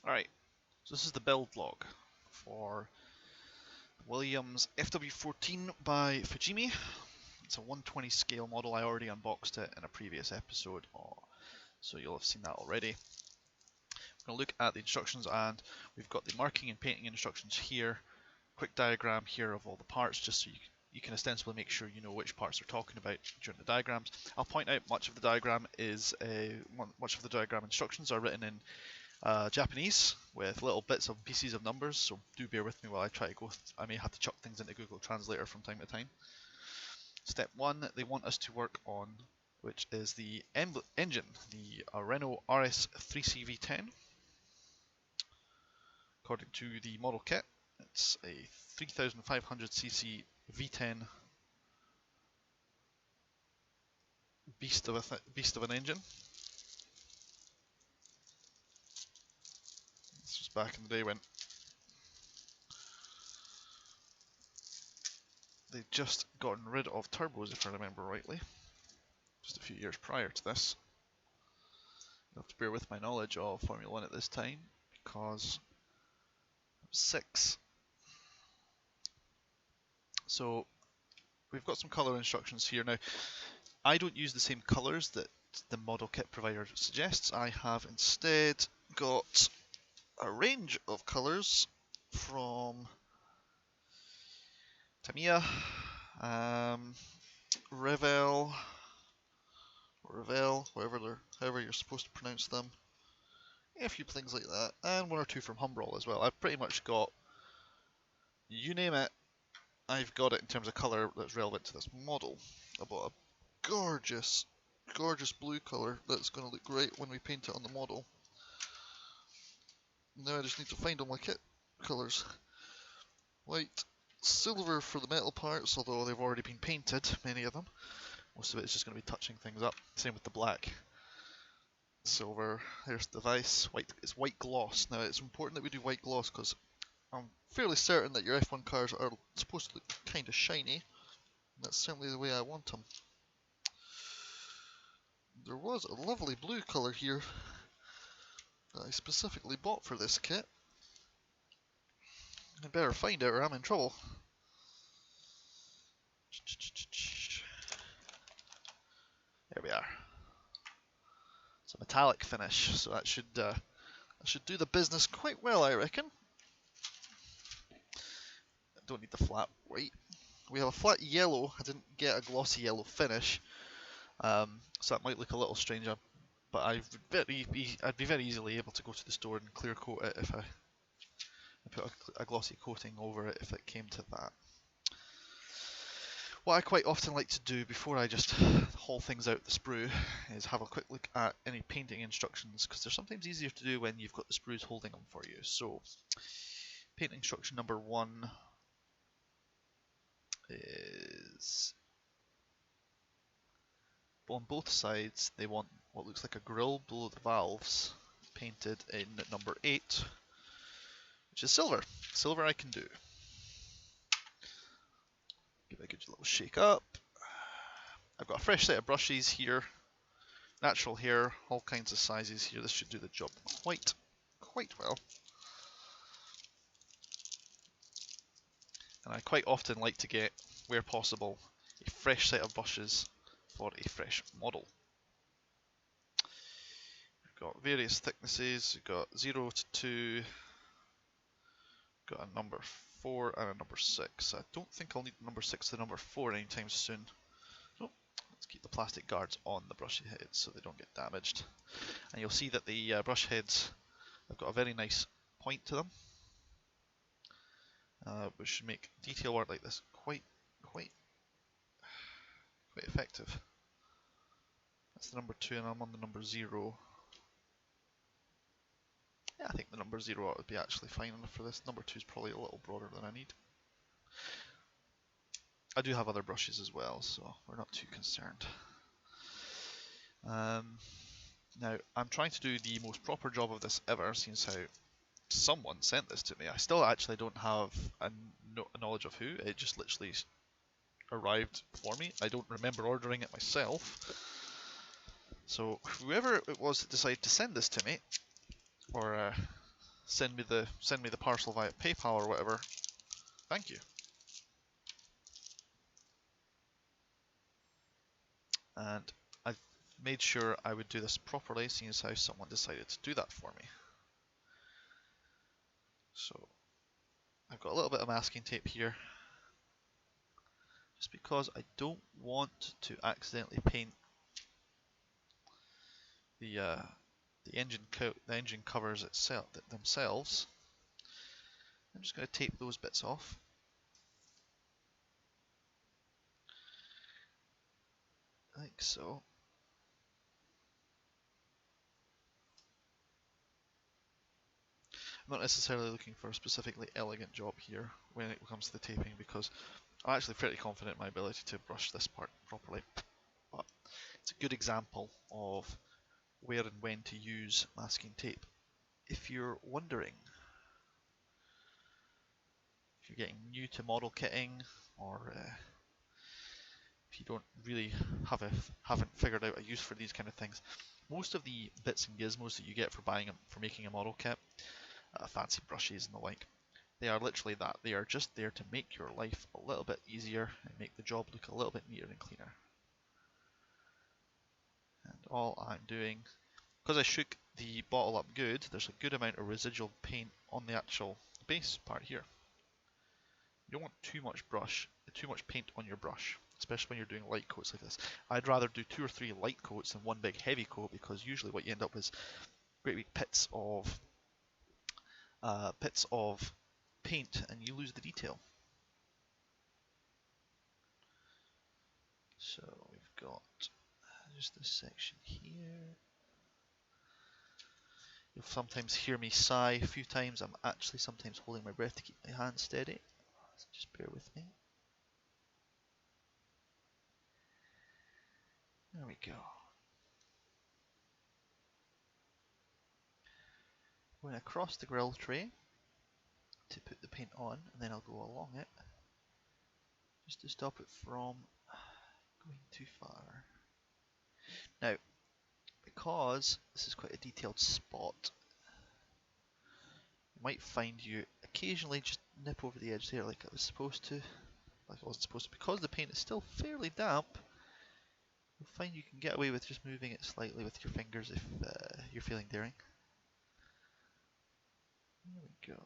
Alright, so this is the build log for Williams FW14 by Fujimi. It's a 120 scale model. I already unboxed it in a previous episode, so you'll have seen that already. I'm going to look at the instructions, and we've got the marking and painting instructions here. Quick diagram here of all the parts, just so you can ostensibly make sure you know which parts they're talking about during the diagrams. I'll point out much of the diagram instructions are written in Japanese with little bits and pieces of numbers, so do bear with me while I try to go. I may have to chuck things into Google Translator from time to time. Step 1, they want us to work on, which is the engine, the Renault RS3C V10. According to the model kit, it's a 3500cc V10 beast of an engine. This was back in the day when they'd just gotten rid of turbos, if I remember rightly. Just a few years prior to this. You have to bear with my knowledge of Formula 1 at this time, because I was 6. So we've got some colour instructions here. Now, I don't use the same colours that the model kit provider suggests. I have instead got a range of colours from Tamiya, Revell, however you're supposed to pronounce them. A few things like that, and one or two from Humbrol as well. I've pretty much got, you name it, I've got it in terms of colour that's relevant to this model. I bought a gorgeous, gorgeous blue colour that's going to look great when we paint it on the model. Now I just need to find all my kit colours. White, silver for the metal parts, although they've already been painted, many of them. Most of it is just going to be touching things up. Same with the black. Silver, here's the device. White, it's white gloss. Now it's important that we do white gloss because I'm fairly certain that your F1 cars are supposed to look kind of shiny. That's certainly the way I want them. There was a lovely blue colour here that I specifically bought for this kit. I better find it or I'm in trouble. There we are. It's a metallic finish, so that should do the business quite well, I reckon. I don't need the flat white. We have a flat yellow. I didn't get a glossy yellow finish, so that might look a little strange. But I'd be very easily able to go to the store and clear coat it if I put a glossy coating over it if it came to that. What I quite often like to do before I just haul things out the sprue is have a quick look at any painting instructions, because they're sometimes easier to do when you've got the sprues holding them for you. So, painting instruction number 1 is on both sides they want what looks like a grill below the valves painted in number 8, which is silver. Silver I can do. Give it a good little shake up. I've got a fresh set of brushes here, natural hair, all kinds of sizes here. This should do the job quite well. And I quite often like to get, where possible, a fresh set of brushes for a fresh model. We've got various thicknesses. We've got 0 to 2, got a number 4 and a number 6. I don't think I'll need number 6 to number 4 anytime soon. So let's keep the plastic guards on the brush heads so they don't get damaged. And you'll see that the brush heads have got a very nice point to them, which should make detail work like this quite effective. That's the number 2 and I'm on the number 0. Yeah, I think the number 0 ought to be actually fine enough for this. Number 2 is probably a little broader than I need. I do have other brushes as well, so we're not too concerned. Now, I'm trying to do the most proper job of this ever, since how someone sent this to me. I still actually don't have a knowledge of who. It just literally arrived for me. I don't remember ordering it myself. So whoever it was that decided to send this to me, or send me the parcel via PayPal or whatever. Thank you. And I've made sure I would do this properly, seeing as how someone decided to do that for me. So I've got a little bit of masking tape here, just because I don't want to accidentally paint the engine covers themselves. I'm just going to tape those bits off. Like so. I'm not necessarily looking for a specifically elegant job here when it comes to the taping, because I'm actually fairly confident in my ability to brush this part properly. But it's a good example of where and when to use masking tape. If you're wondering, if you're getting new to model kitting, or if you don't really haven't figured out a use for these kind of things, most of the bits and gizmos that you get for making a model kit, fancy brushes and the like, they are literally that. They are just there to make your life a little bit easier and make the job look a little bit neater and cleaner. And all I'm doing, because I shook the bottle up good, there's a good amount of residual paint on the actual base part here. You don't want too much paint on your brush, especially when you're doing light coats like this. I'd rather do 2 or 3 light coats than one big heavy coat, because usually what you end up with is great big pits of paint, and you lose the detail. So we've got just this section here. You'll sometimes hear me sigh a few times. I'm actually sometimes holding my breath to keep my hand steady. So just bear with me. There we go. Going across the grill tray to put the paint on, and then I'll go along it just to stop it from going too far. Now, because this is quite a detailed spot, you might find you occasionally just nip over the edge there like I was supposed to, like I wasn't supposed to. Because the paint is still fairly damp, you'll find you can get away with just moving it slightly with your fingers if you're feeling daring. There we go.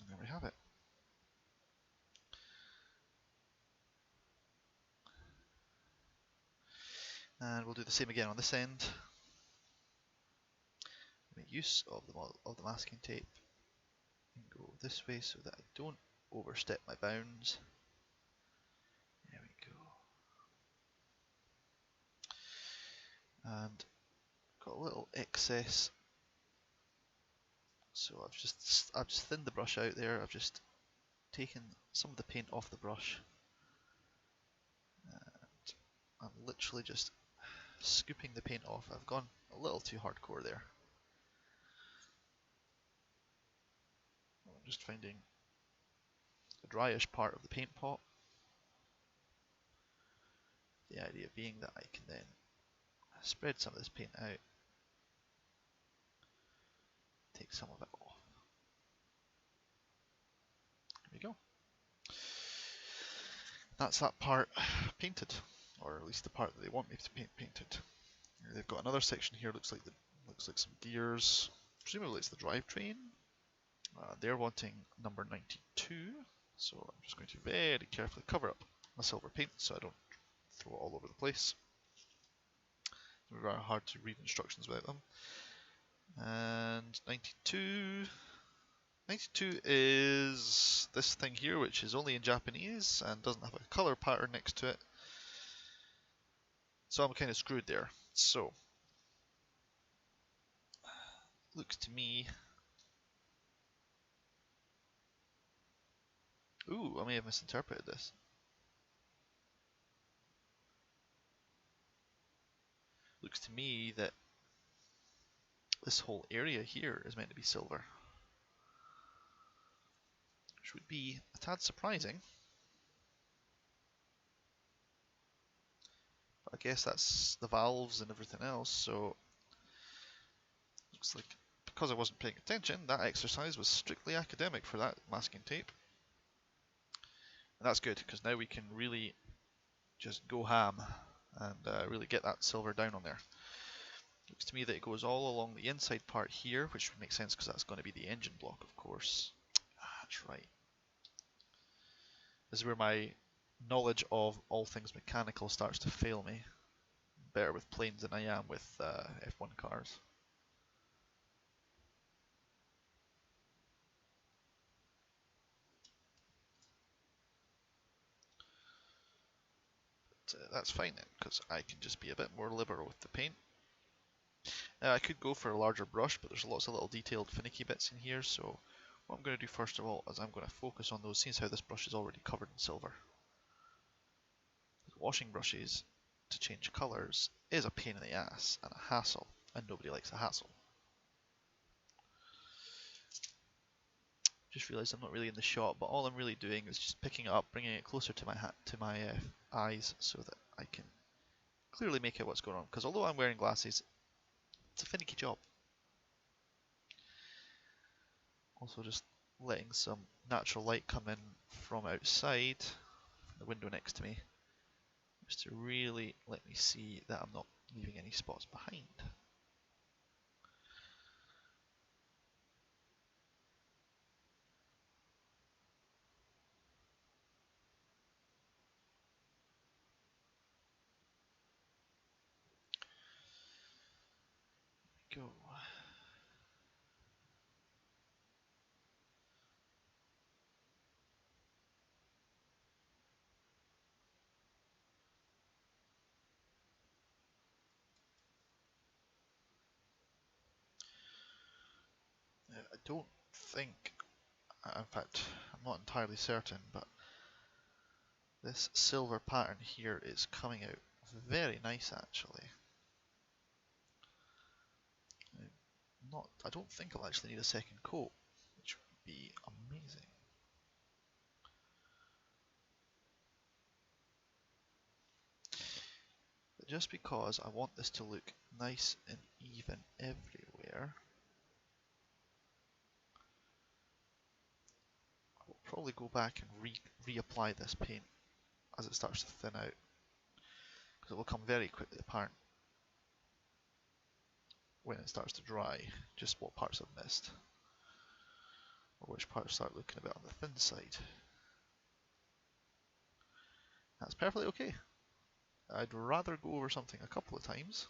And there we have it. And we'll do the same again on this end. Make use of the masking tape and go this way so that I don't overstep my bounds. There we go. And got a little excess, so I've just thinned the brush out there. I've just taken some of the paint off the brush, and I'm literally just scooping the paint off. I've gone a little too hardcore there. I'm just finding a dryish part of the paint pot. The idea being that I can then spread some of this paint out, take some of it off. There we go. That's that part painted, or at least the part that they want me to paint painted. They've got another section here. Looks like some gears. Presumably it's the drivetrain. They're wanting number 92, so I'm just going to very carefully cover up my silver paint so I don't throw it all over the place. It's very hard to read instructions without them. And 92 is this thing here, which is only in Japanese and doesn't have a color pattern next to it. So I'm kind of screwed there. So, looks to me... Ooh, I may have misinterpreted this. Looks to me that this whole area here is meant to be silver, which would be a tad surprising. But I guess that's the valves and everything else, so looks like, because I wasn't paying attention, that exercise was strictly academic for that masking tape. And that's good, because now we can really just go ham and really get that silver down on there. Looks to me that it goes all along the inside part here, which would make sense because that's going to be the engine block, of course. That's right. This is where my knowledge of all things mechanical starts to fail me. Better with planes than I am with F1 cars. But, that's fine then, because I can just be a bit more liberal with the paint. I could go for a larger brush, but there's lots of little detailed finicky bits in here, so what I'm going to do first of all is I'm going to focus on those, seeing as how this brush is already covered in silver. Washing brushes to change colours is a pain in the ass and a hassle, and nobody likes a hassle. Just realised I'm not really in the shot, but all I'm really doing is just picking it up, bringing it closer to my eyes so that I can clearly make out what's going on. Because although I'm wearing glasses, it's a finicky job. Also just letting some natural light come in from outside, from the window next to me, just to really let me see that I'm not leaving any spots behind. Go. I don't think, in fact, I'm not entirely certain, but this silver pattern here is coming out very nice actually. I don't think I'll actually need a second coat, which would be amazing. But just because I want this to look nice and even everywhere, I will probably go back and reapply this paint as it starts to thin out, because it will come very quickly apparent when it starts to dry just what parts I've missed, or which parts start looking a bit on the thin side. That's perfectly okay. I'd rather go over something a couple of times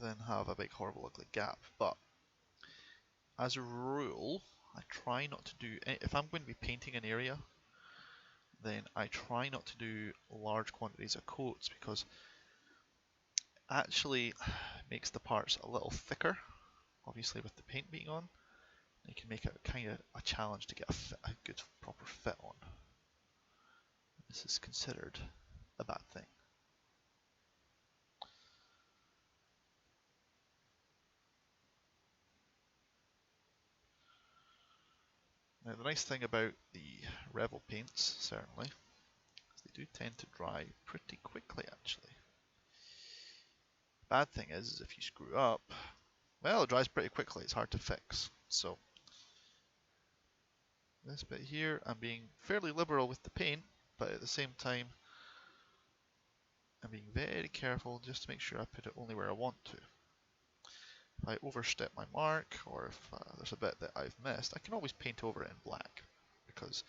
than have a big horrible ugly gap, but as a rule I try not to do, if I'm going to be painting an area, then I try not to do large quantities of coats, because actually makes the parts a little thicker, obviously with the paint being on. You can make it kind of a challenge to get a good proper fit on. This is considered a bad thing. Now the nice thing about the Revel paints, certainly, is they do tend to dry pretty quickly actually. Bad thing is if you screw up, well, it dries pretty quickly, it's hard to fix. So this bit here, I'm being fairly liberal with the paint, but at the same time I'm being very careful just to make sure I put it only where I want to. If I overstep my mark, or if there's a bit that I've missed, I can always paint over it in black, because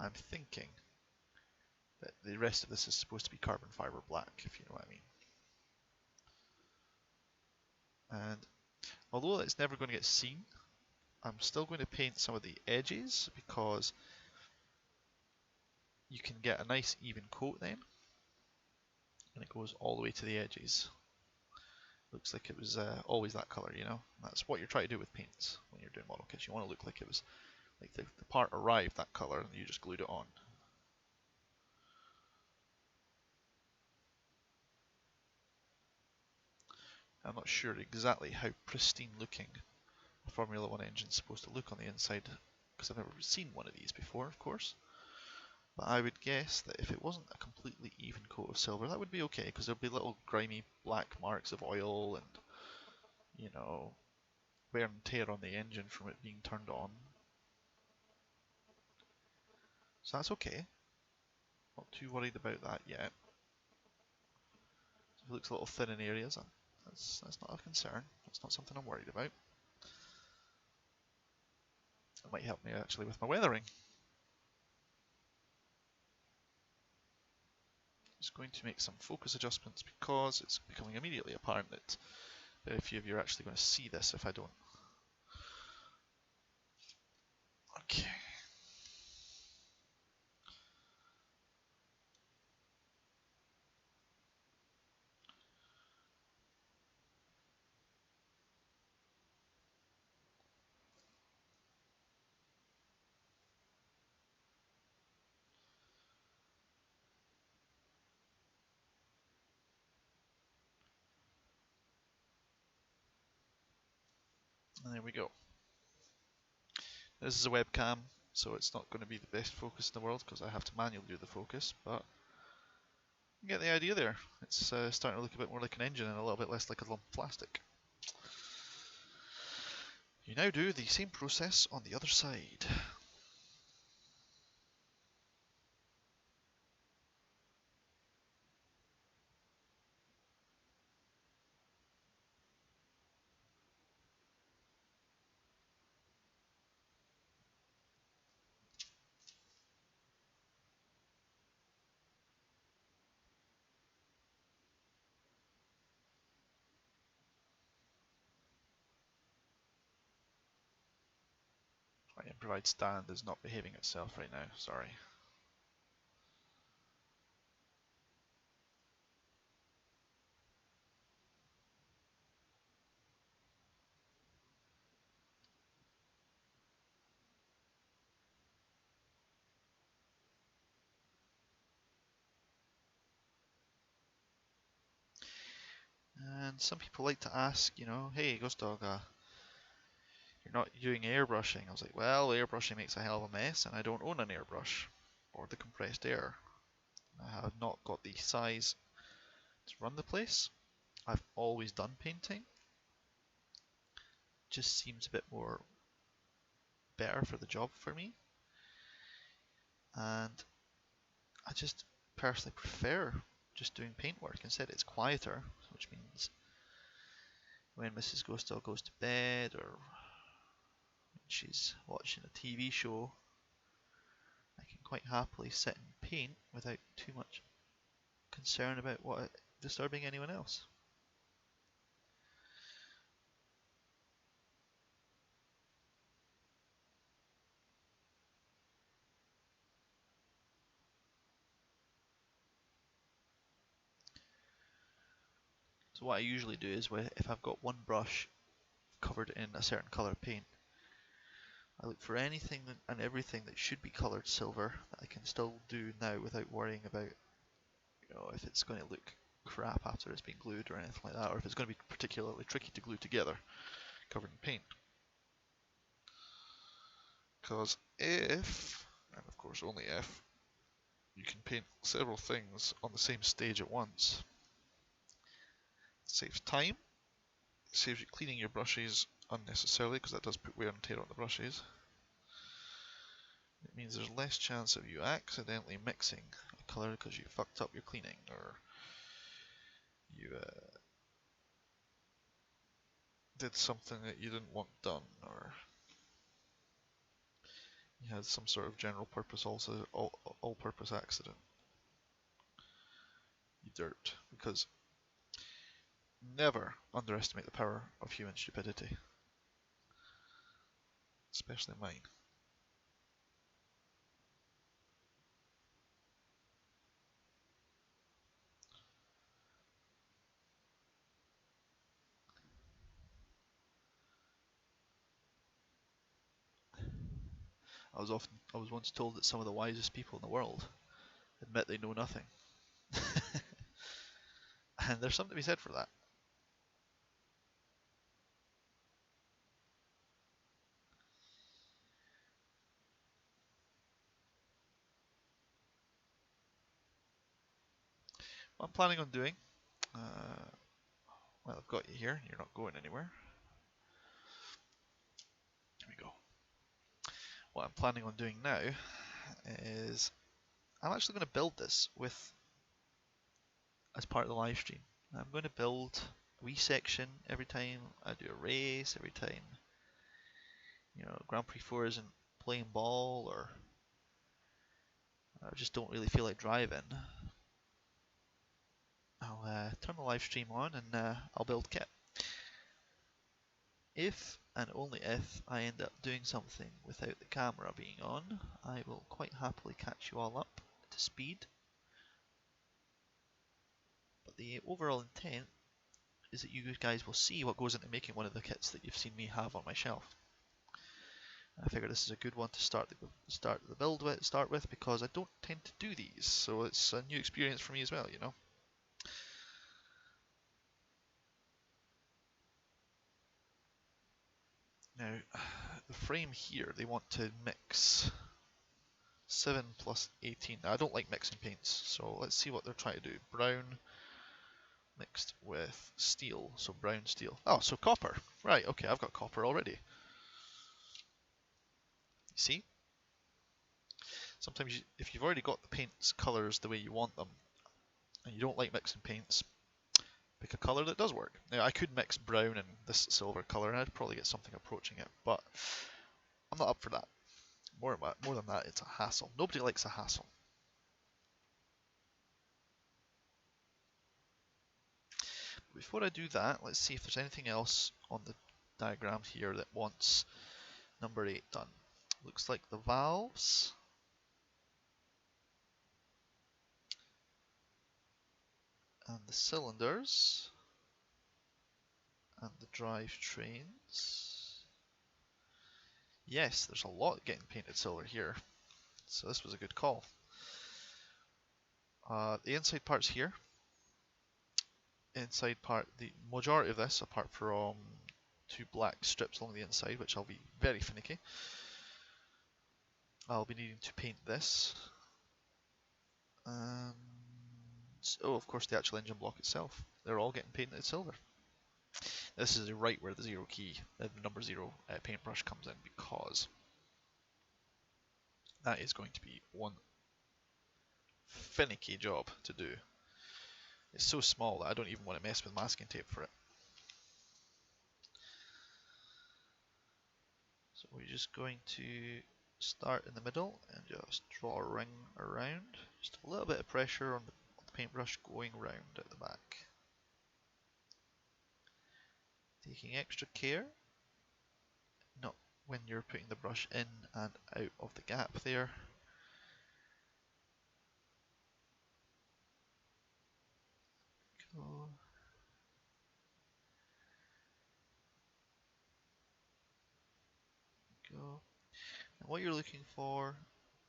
I'm thinking that the rest of this is supposed to be carbon fiber black, if you know what I mean. And although it's never going to get seen, I'm still going to paint some of the edges, because you can get a nice even coat then, and it goes all the way to the edges. Looks like it was always that colour, you know. That's what you're trying to do with paints when you're doing model kits. You want to look like it was like the part arrived that colour and you just glued it on. I'm not sure exactly how pristine looking a Formula 1 engine is supposed to look on the inside, because I've never seen one of these before, of course. But I would guess that if it wasn't a completely even coat of silver, that would be okay, because there'd be little grimy black marks of oil and, you know, wear and tear on the engine from it being turned on. So that's okay. Not too worried about that yet. It looks a little thin in areas. That's not a concern. That's not something I'm worried about. It might help me actually with my weathering. Just going to make some focus adjustments because it's becoming immediately apparent that very few of you are actually going to see this if I don't. Okay. And there we go. This is a webcam, so it's not going to be the best focus in the world because I have to manually do the focus, but you get the idea there. It's starting to look a bit more like an engine and a little bit less like a lump of plastic. You now do the same process on the other side. My improvised stand is not behaving itself right now, sorry. And some people like to ask, you know, hey, Ghost Dog, you're not doing airbrushing. I was like, well, airbrushing makes a hell of a mess, and I don't own an airbrush or the compressed air. I have not got the size to run the place. I've always done painting. Just seems a bit more better for the job for me. And I just personally prefer just doing paint work instead. It's quieter, which means when Mrs. Ghost Dog goes to bed or when she's watching a TV show, I can quite happily sit and paint without too much concern about what disturbing anyone else. So what I usually do is if I've got one brush covered in a certain colour paint, I look for anything and everything that should be coloured silver that I can still do now without worrying about, you know, if it's going to look crap after it's been glued or anything like that, or if it's going to be particularly tricky to glue together covered in paint. Because if, and of course only if, you can paint several things on the same stage at once, it saves time, it saves you cleaning your brushes unnecessarily, because that does put wear and tear on the brushes. It means there's less chance of you accidentally mixing a colour because you fucked up your cleaning, or you did something that you didn't want done, or you had some sort of general purpose, also all-purpose accident. You dirt, because never underestimate the power of human stupidity, especially mine. I was once told that some of the wisest people in the world admit they know nothing. And there's something to be said for that. I'm planning on doing, well, I've got you here, you're not going anywhere. Here we go. What I'm planning on doing now is I'm actually going to build this with as part of the live stream. I'm going to build a wee section every time I do a race, every time, you know, Grand Prix 4 isn't playing ball or I just don't really feel like driving. I'll turn the live stream on and I'll build kit. If and only if I end up doing something without the camera being on, I will quite happily catch you all up to speed. But the overall intent is that you guys will see what goes into making one of the kits that you've seen me have on my shelf. I figure this is a good one to start the build with because I don't tend to do these, so it's a new experience for me as well, you know. Now, the frame here, they want to mix 7 plus 18. Now, I don't like mixing paints, so let's see what they're trying to do. Brown mixed with steel, so brown steel. Oh, so copper. Right, okay, I've got copper already. You see? Sometimes if you've already got the paints colours the way you want them, and you don't like mixing paints, pick a colour that does work. Now, I could mix brown and this silver colour, and I'd probably get something approaching it, but I'm not up for that. More than that, it's a hassle. Nobody likes a hassle. Before I do that, let's see if there's anything else on the diagram here that wants number 8 done. Looks like the valves. And the cylinders. And the drivetrains. Yes, there's a lot getting painted silver here. So this was a good call. The inside part's here. Inside part, the majority of this, apart from 2 black strips along the inside, which I'll be very finicky. I'll be needing to paint this. And oh, of course, the actual engine block itself. They're all getting painted silver. This is right where the zero key, the number 0 paintbrush comes in, because that is going to be one finicky job to do. It's so small that I don't even want to mess with masking tape for it. So we're just going to start in the middle and just draw a ring around. Just a little bit of pressure on the paintbrush going round at the back. Taking extra care, not when you're putting the brush in and out of the gap there. Go. Go. And what you're looking for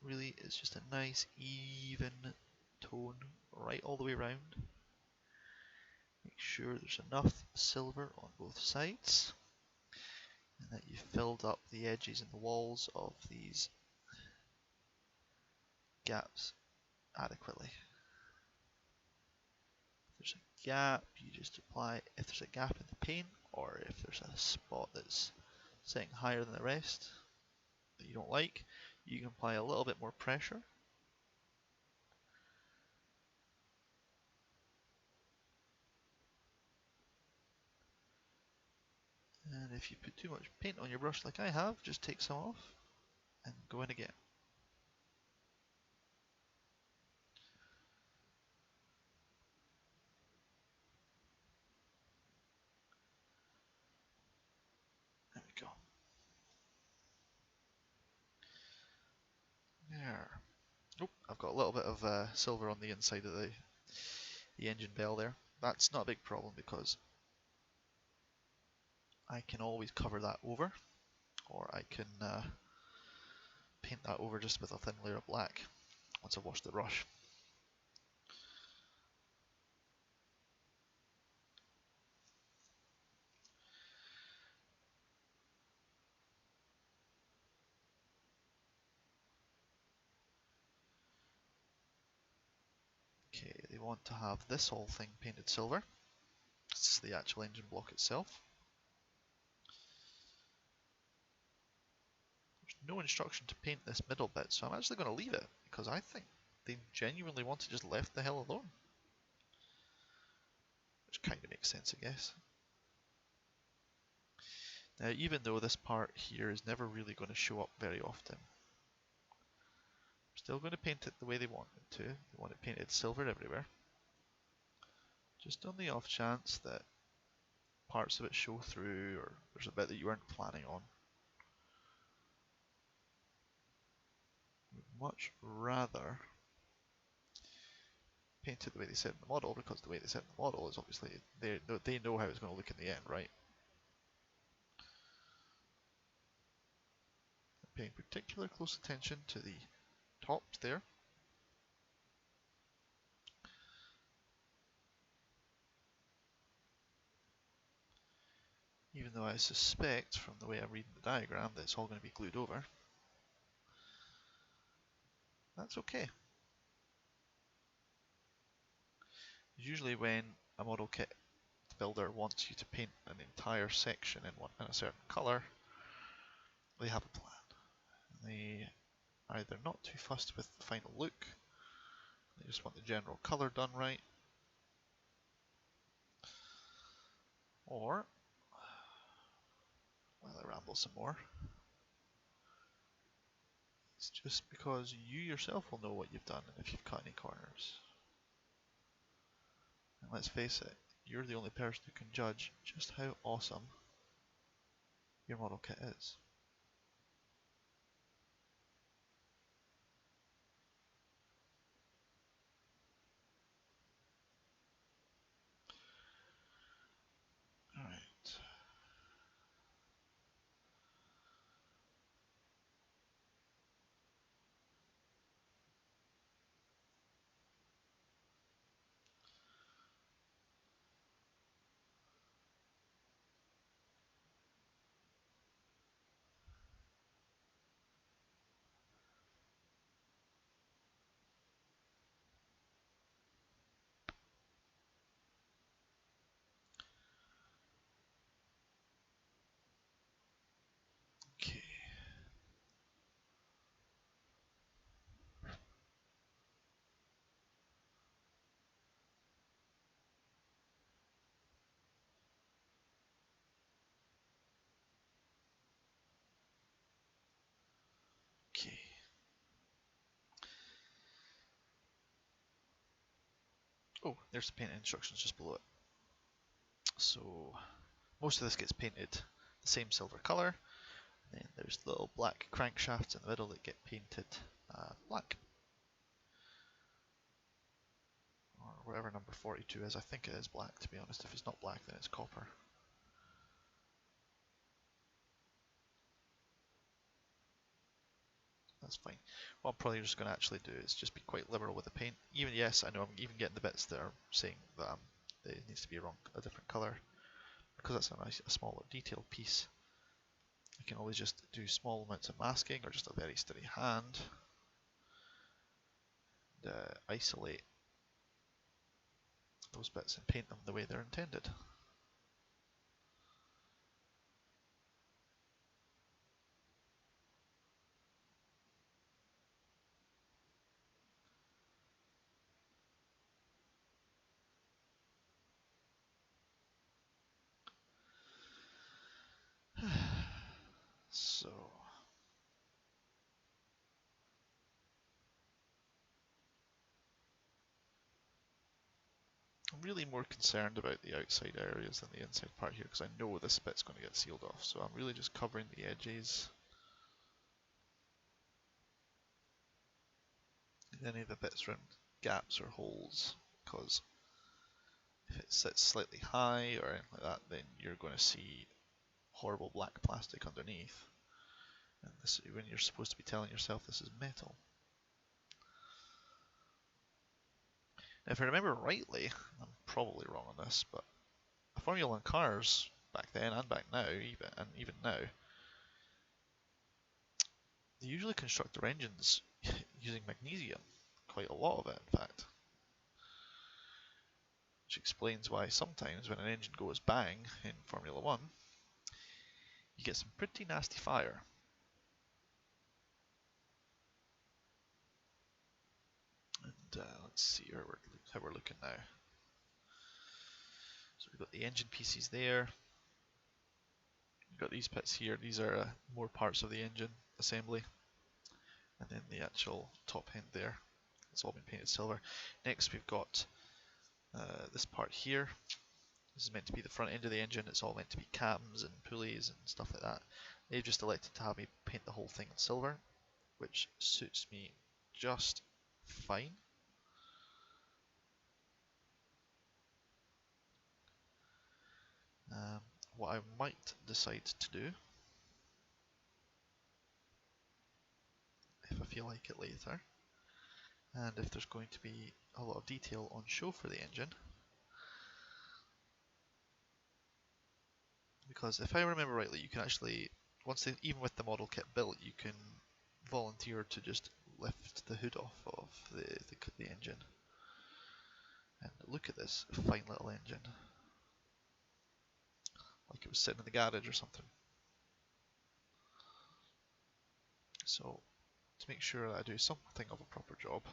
really is just a nice even tone right all the way around. Make sure there's enough silver on both sides and that you've filled up the edges and the walls of these gaps adequately. If there's a gap, you just apply, if there's a gap in the paint or if there's a spot that's setting higher than the rest that you don't like, you can apply a little bit more pressure. And if you put too much paint on your brush like I have, just take some off and go in again. There we go. There. Oh, I've got a little bit of silver on the inside of the engine bell there. That's not a big problem because I can always cover that over, or I can paint that over just with a thin layer of black once I've washed the brush. Okay, they want to have this whole thing painted silver. This is the actual engine block itself. There's no instruction to paint this middle bit, so I'm actually going to leave it, because I think they genuinely want to just left the hell alone. Which kind of makes sense, I guess. Now, even though this part here is never really going to show up very often, I'm still going to paint it the way they want it to. They want it painted silver everywhere. Just on the off chance that parts of it show through, or there's a bit that you weren't planning on. Would much rather paint it the way they said in the model, because the way they said in the model is obviously they know how it's going to look in the end, right? I'm paying particular close attention to the tops there. Even though I suspect from the way I'm reading the diagram that it's all going to be glued over. That's okay. Usually when a model kit builder wants you to paint an entire section in a certain colour, they have a plan. They are either not too fussed with the final look, they just want the general colour done right, or, while I ramble some more, it's just because you yourself will know what you've done and if you've cut any corners. And let's face it, you're the only person who can judge just how awesome your model kit is. Alright. Okay. Okay. Oh, there's the paint instructions just below it. So most of this gets painted the same silver colour. Then there's little black crankshafts in the middle that get painted black. Or whatever number 42 is. I think it is black, to be honest. If it's not black, then it's copper. That's fine. What I'm probably just going to actually do is just be quite liberal with the paint. Even, yes, I know I'm even getting the bits that are saying that it needs to be a different colour. Because that's a small detailed piece. I can always just do small amounts of masking or just a very steady hand. And isolate those bits and paint them the way they're intended. So I'm really more concerned about the outside areas than the inside part here because I know this bit's going to get sealed off, so I'm really just covering the edges. Any of the bits around gaps or holes, because if it sits slightly high or anything like that, then you're going to see horrible black plastic underneath. And this, when you're supposed to be telling yourself this is metal. Now, if I remember rightly, I'm probably wrong on this, but Formula 1 cars back then and back now, even now, they usually construct their engines using magnesium. Quite a lot of it, in fact. which explains why sometimes when an engine goes bang in Formula 1, you get some pretty nasty fire. And let's see how we're looking now. So we've got the engine pieces there. We've got these bits here. These are more parts of the engine assembly. And then the actual top end there. It's all been painted silver. Next we've got this part here. This is meant to be the front end of the engine. It's all meant to be cams and pulleys and stuff like that. They've just elected to have me paint the whole thing in silver, which suits me just fine. What I might decide to do, if I feel like it later, and if there's going to be a lot of detail on show for the engine, because if I remember rightly, you can actually, even with the model kit built, you can volunteer to just lift the hood off of the engine. And look at this fine little engine. Like it was sitting in the garage or something. So, to make sure that I do something of a proper job,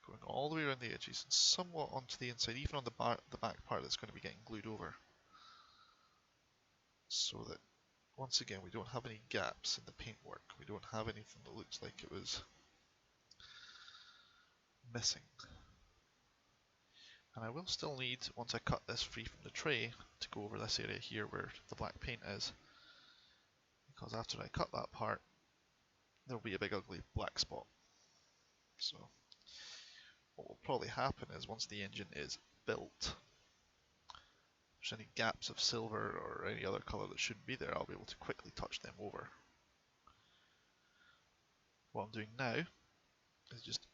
going all the way around the edges and somewhat onto the inside, even on the back part that's going to be getting glued over. So that, once again, we don't have any gaps in the paintwork. We don't have anything that looks like it was missing. And I will still need, once I cut this free from the tray, to go over this area here where the black paint is. Because after I cut that part, there will be a big ugly black spot. So, what will probably happen is once the engine is built, if there's any gaps of silver or any other colour that shouldn't be there, I'll be able to quickly touch them over. What I'm doing now is just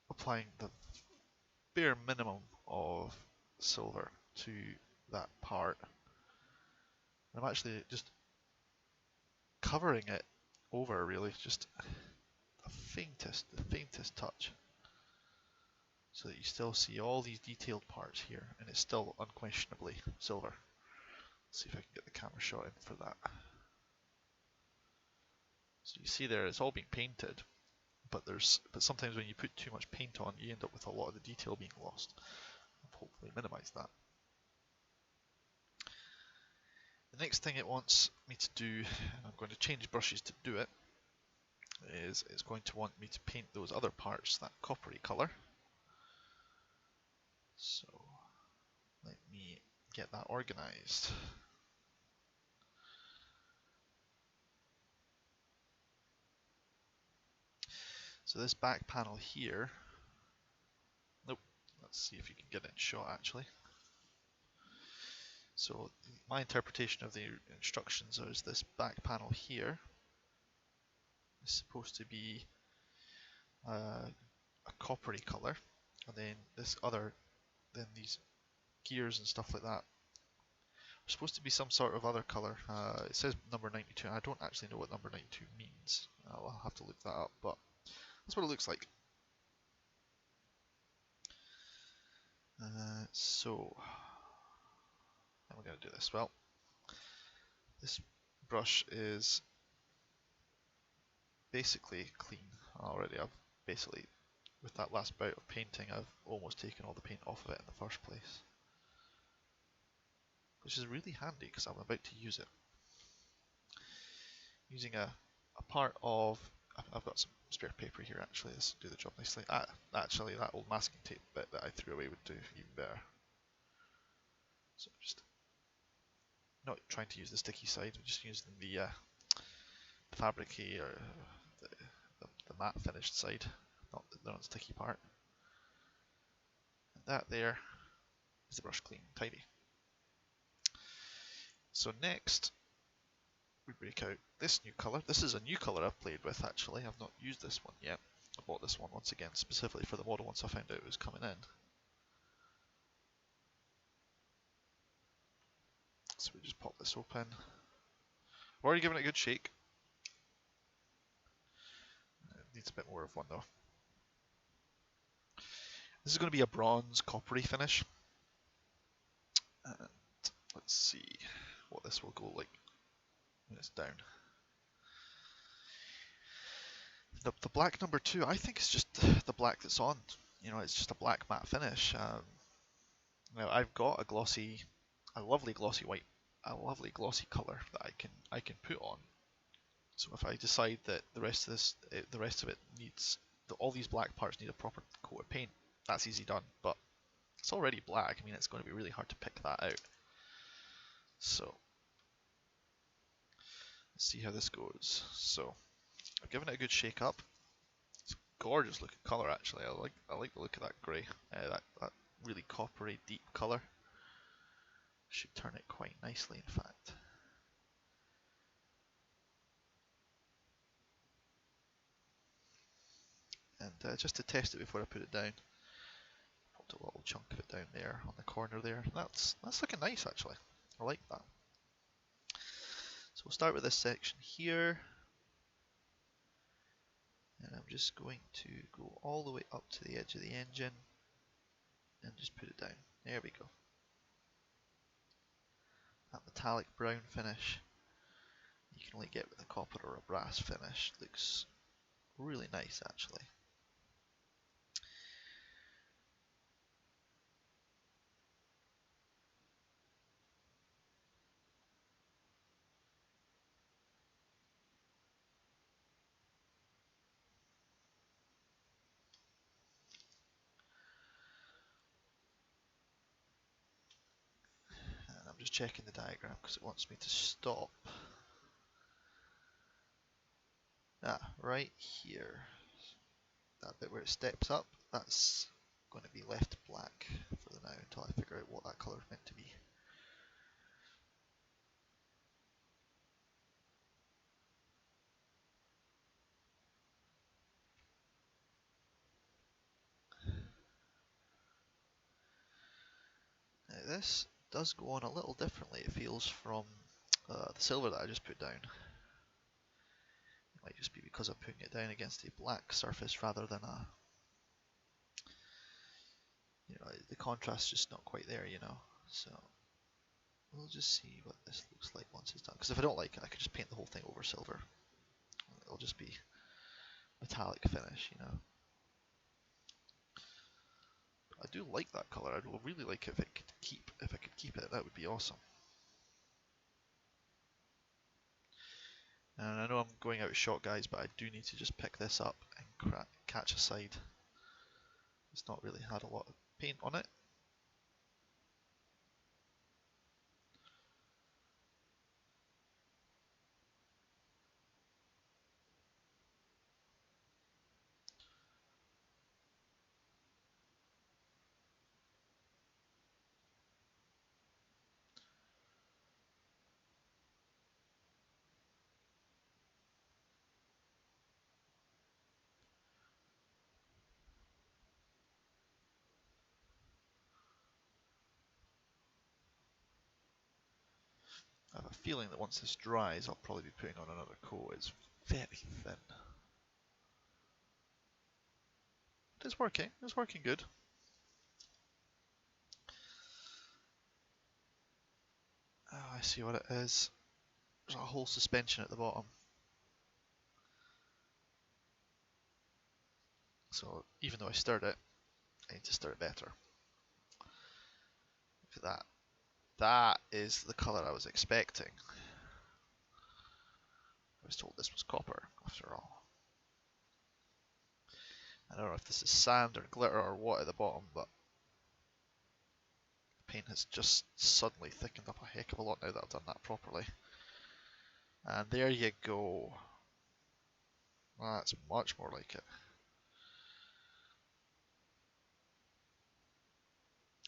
applying the bare minimum of silver to that part. I'm actually just covering it over, really, just the faintest touch, so that you still see all these detailed parts here, and it's still unquestionably silver. Let's see if I can get the camera shot in for that. So you see there, it's all being painted, but sometimes when you put too much paint on, you end up with a lot of the detail being lost. I'll hopefully minimize that. The next thing it wants me to do, and I'm going to change brushes to do it, is it's going to want me to paint those other parts that coppery colour. So let me get that organised. So this back panel here, nope, let's see if you can get it in shot actually. So my interpretation of the instructions is this back panel here is supposed to be a coppery colour, and then then these gears and stuff like that are supposed to be some sort of other colour. It says number 92, and I don't actually know what number 92 means. I'll have to look that up, but that's what it looks like. So, how am I going to do this? Well, this brush is basically clean already. With that last bout of painting, I've almost taken all the paint off of it in the first place. Which is really handy because I'm about to use it. Using a part of, I've got some spare paper here actually, this will do the job nicely. Actually, that old masking tape bit that I threw away would do even better. So I'm just not trying to use the sticky side, I'm just using the fabricy or the matte finished side, not the non-sticky part. And that there is the brush clean, tidy. So next, we break out this new colour. This is a new colour I've played with actually. I've not used this one yet. I bought this one once again specifically for the model once I found out it was coming in. So we just pop this open. I've already given it a good shake. It needs a bit more of one though. This is going to be a bronze coppery finish. Let's see what this will go like when it's down. The black number 2, I think it's just the black that's on. You know, it's just a black matte finish. Now I've got a lovely glossy white, a lovely glossy color that I can put on. So if I decide that the rest of it needs, all these black parts need a proper coat of paint, that's easy done. But it's already black. I mean, it's going to be really hard to pick that out. So let's see how this goes. So I've given it a good shake up. It's a gorgeous looking color actually. I like the look of that grey. That really coppery deep color. Should turn it quite nicely in fact. And just to test it before I put it down, put a little chunk of it down there on the corner there. That's looking nice actually. I like that. So we'll start with this section here. And I'm just going to go all the way up to the edge of the engine and just put it down. There we go. That metallic brown finish you can only get with a copper or a brass finish. Looks really nice actually. And I'm just checking the diagram because it wants me to stop. Right here. That bit where it steps up, that's going to be left black for the now until I figure out what that colour is meant to be. Now this does go on a little differently, it feels, from the silver that I just put down. It might just be because I'm putting it down against a black surface rather than a, you know, the contrast's just not quite there, you know. So we'll just see what this looks like once it's done. Because if I don't like it, I could just paint the whole thing over silver. It'll just be metallic finish, you know. I do like that colour. I'd really like it if I could keep it. That would be awesome. And I know I'm going out of shot, guys, but I do need to just pick this up and catch a side. It's not really had a lot of paint on it. I have a feeling that once this dries, I'll probably be putting on another coat. It's very thin. It's working. It's working good. Oh, I see what it is. There's a whole suspension at the bottom. So even though I stirred it, I need to stir it better. Look at that. That is the colour I was expecting. I was told this was copper, after all. I don't know if this is sand or glitter or what at the bottom, but the paint has just suddenly thickened up a heck of a lot now that I've done that properly. And there you go. That's much more like it.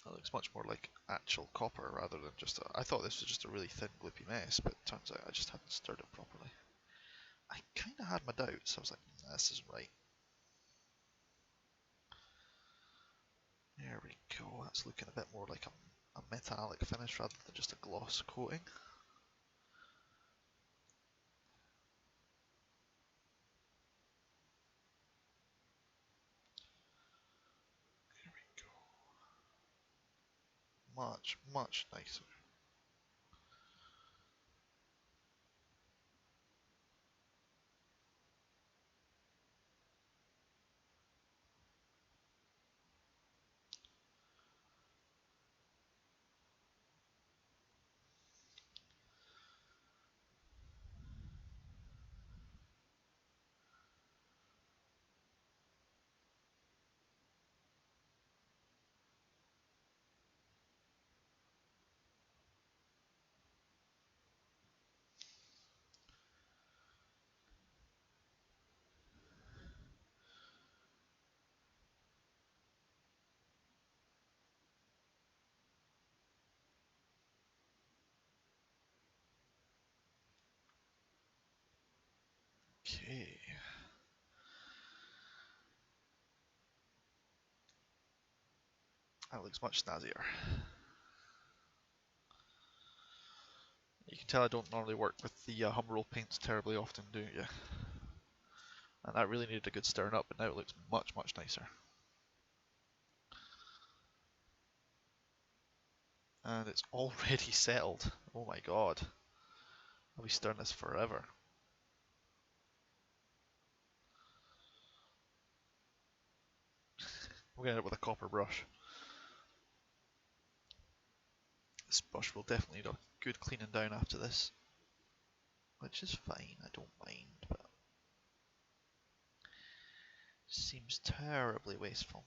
That looks much more like actual copper rather than just I thought this was just a really thin gloopy mess, but it turns out I just hadn't stirred it properly. I kind of had my doubts. I was like, nah, this isn't right. There we go. That's looking a bit more like a metallic finish rather than just a gloss coating. There we go. Much, much nicer. Okay. That looks much snazzier. You can tell I don't normally work with the hum roll paints terribly often, do you? And that really needed a good stirring up, but now it looks much, much nicer. And it's already settled. Oh my god. I'll be stirring this forever. We're going to end up with a copper brush. This brush will definitely need a good cleaning down after this. Which is fine, I don't mind, but seems terribly wasteful.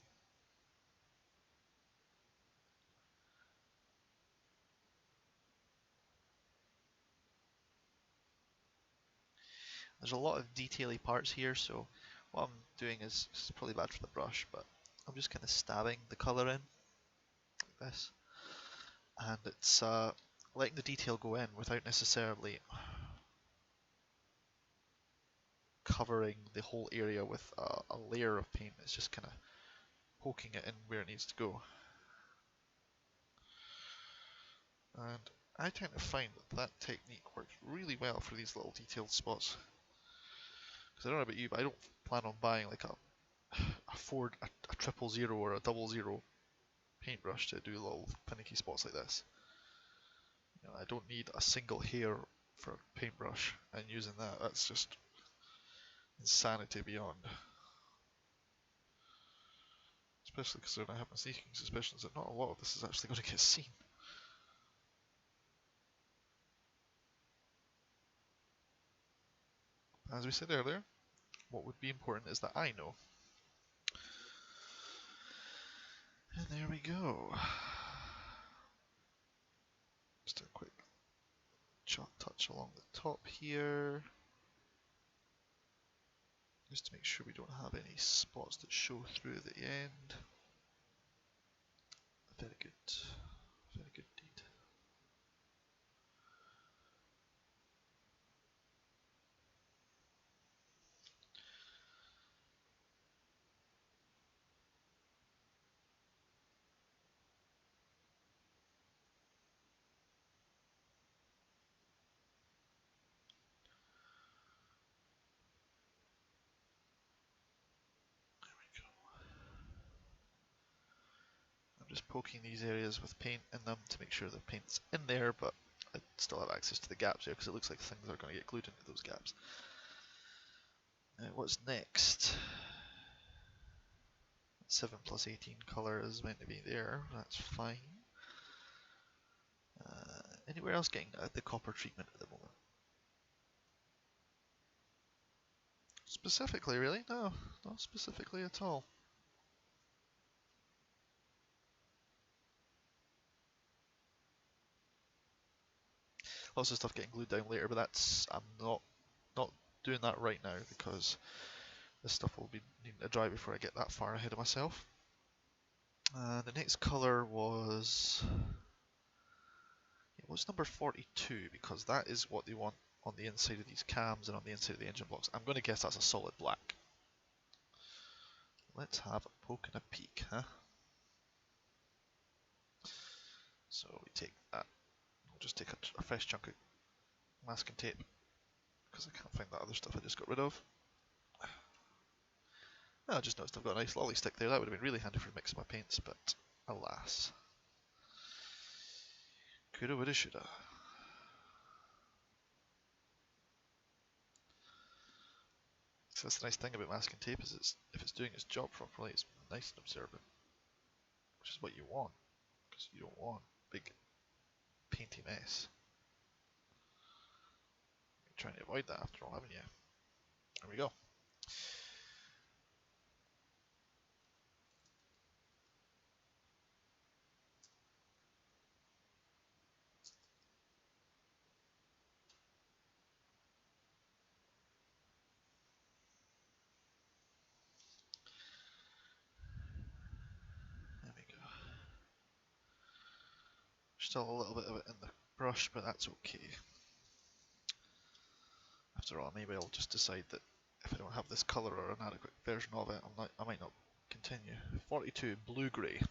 There's a lot of detail-y parts here, so what I'm doing is, it's probably bad for the brush, but I'm just kind of stabbing the colour in, like this. And it's letting the detail go in without necessarily covering the whole area with a layer of paint. It's just kind of poking it in where it needs to go. And I tend to find that that technique works really well for these little detailed spots. Because I don't know about you, but I don't plan on buying like a Ford, a 000 or a 00 paintbrush to do little finicky spots like this. You know, I don't need a single hair for a paintbrush, and using that, that's just insanity beyond. Especially because I have my sneaking suspicions that not a lot of this is actually going to get seen. As we said earlier, what would be important is that I know. And there we go. Just a quick touch along the top here. Just to make sure we don't have any spots that show through at the end. Very good. Very good indeed. I'm just poking these areas with paint in them to make sure the paint's in there, but I still have access to the gaps here because it looks like things are going to get glued into those gaps. What's next? 7 plus 18 colour is meant to be there, that's fine. Anywhere else getting the copper treatment at the moment? Specifically, really? No, not specifically at all. Lots of stuff getting glued down later, but that's I'm not doing that right now because this stuff will be needing to dry before I get that far ahead of myself. The next colour was what's number 42, because that is what they want on the inside of these cams and on the inside of the engine blocks. I'm going to guess that's a solid black. Let's have a poke and a peek, huh? So we take that. We'll just take a fresh chunk of masking tape because I can't find that other stuff I just got rid of. I just noticed I've got a nice lolly stick there. That would have been really handy for mixing my paints, but alas. Coulda, woulda, shoulda. So that's the nice thing about masking tape is if it's doing its job properly, it's nice and observant, which is what you want, because you don't want big painty mess. You're trying to avoid that after all, haven't you? There we go. There we go. Still a little bit of it in the brush, but that's okay. After all, maybe I'll just decide that if I don't have this colour or an adequate version of it, I might not continue. 42 blue-grey.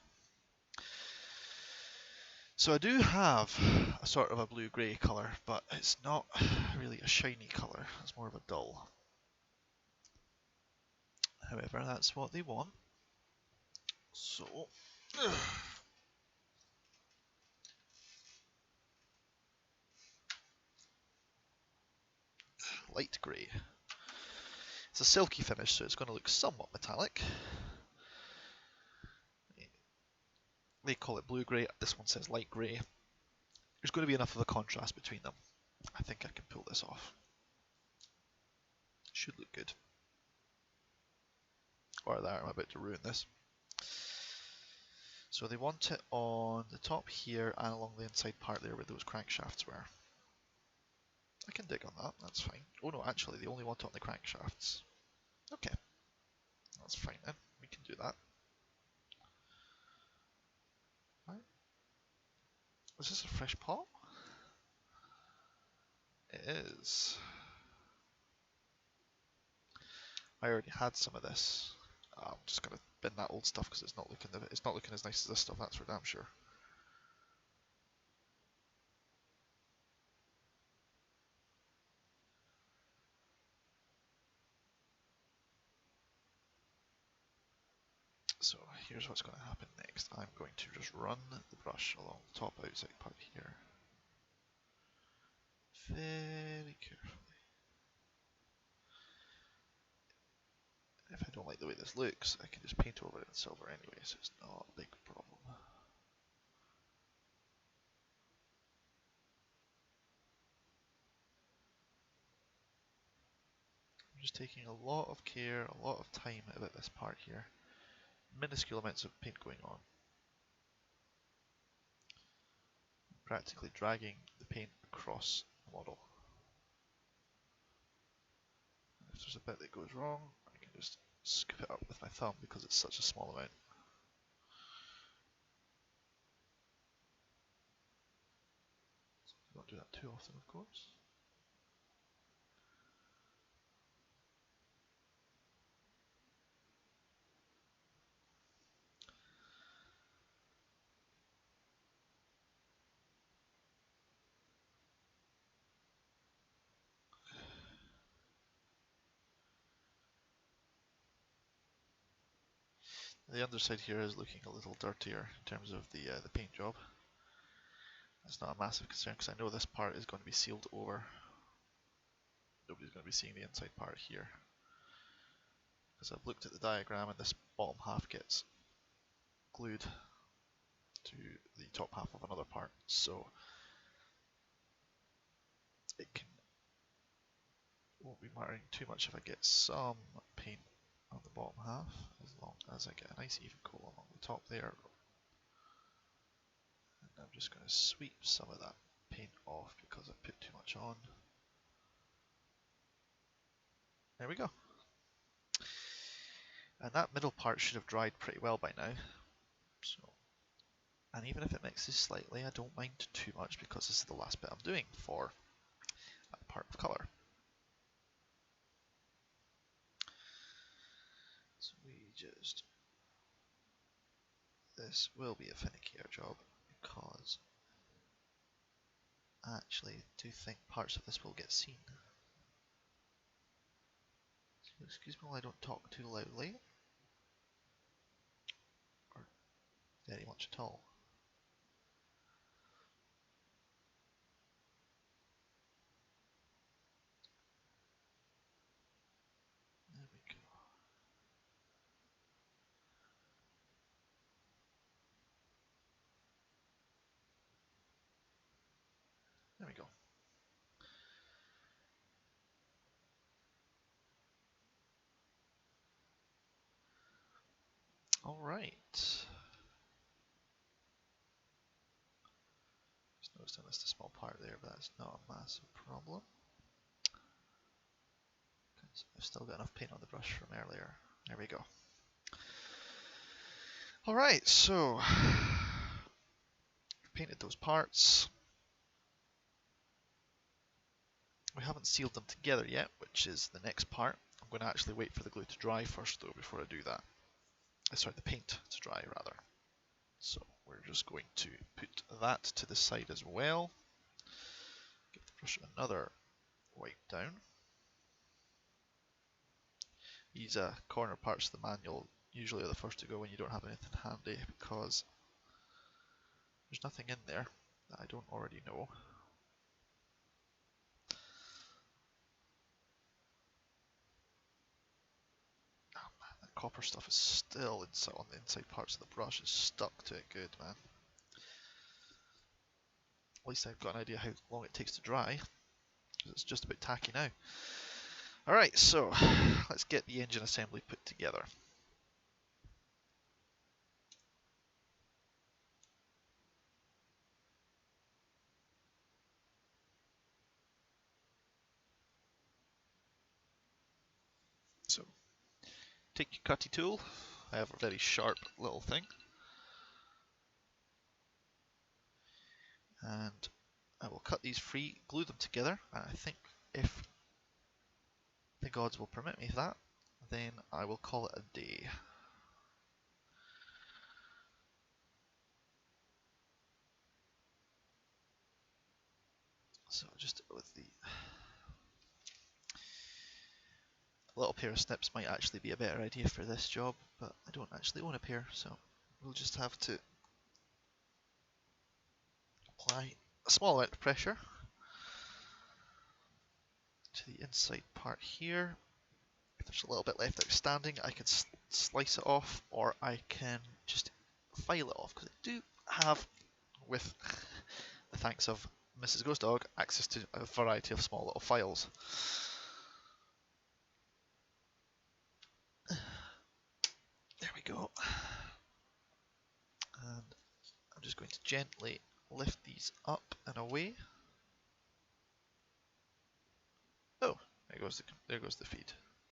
So I do have a sort of a blue-grey colour, but it's not really a shiny colour. It's more of a dull. However, that's what they want. So light grey. It's a silky finish, so it's going to look somewhat metallic. They call it blue-grey. This one says light grey. There's going to be enough of a contrast between them. I think I can pull this off. Should look good. Or there, I'm about to ruin this. So they want it on the top here and along the inside part there where those crankshafts were. I can dig on that, that's fine. Oh no, actually they only want it on the crankshafts. Okay, that's fine then, we can do that. Right. Is this a fresh pot? It is. I already had some of this. I'm just gonna bin that old stuff because it's not looking as nice as this stuff, that's for damn sure. So here's what's going to happen next. I'm going to just run the brush along the top outside part here. Very carefully. If I don't like the way this looks, I can just paint over it in silver anyway, so it's not a big problem. I'm just taking a lot of care, a lot of time about this part here. Minuscule amounts of paint going on. Practically dragging the paint across the model. And if there's a bit that goes wrong, I can just scoop it up with my thumb because it's such a small amount. Don't do that too often, of course. The underside here is looking a little dirtier in terms of the paint job. That's not a massive concern because I know this part is going to be sealed over. Nobody's going to be seeing the inside part here. Because I've looked at the diagram and this bottom half gets glued to the top half of another part. So it won't be mattering too much if I get some paint on the bottom half, as long as I get a nice even coat along the top there. And I'm just going to sweep some of that paint off because I put too much on. There we go. And that middle part should have dried pretty well by now. So, and even if it mixes slightly, I don't mind too much because this is the last bit I'm doing for that part of colour. So this will be a finickier job because I actually do think parts of this will get seen. So excuse me while I don't talk too loudly, or very much at all. There we go. There we go. Alright. Just noticed I missed a small part there, but that's not a massive problem. I've still got enough paint on the brush from earlier. There we go. Alright, so we've painted those parts. We haven't sealed them together yet, which is the next part. I'm going to actually wait for the glue to dry first though before I do that. Sorry, the paint to dry rather. So we're just going to put that to the side as well. Give the brush another wipe down. These corner parts of the manual usually are the first to go when you don't have anything handy, because there's nothing in there that I don't already know. Oh man, that copper stuff is still inside, on the inside parts of the brush. It's stuck to it good, man. At least I've got an idea how long it takes to dry, because it's just about tacky now. Alright, so let's get the engine assembly put together. So, take your cutty tool. I have a very sharp little thing. And I will cut these free, glue them together, and I think if the gods will permit me that, then I will call it a day. So just with the little pair of snips might actually be a better idea for this job, but I don't actually own a pair, so we'll just have to apply a small amount of pressure to the inside part here. If there's a little bit left outstanding, I can slice it off, or I can just file it off, because I do have, with the thanks of Mrs. Ghost Dog, access to a variety of small little files. There we go. And I'm just going to gently lift these up and away. Oh, there goes the feed.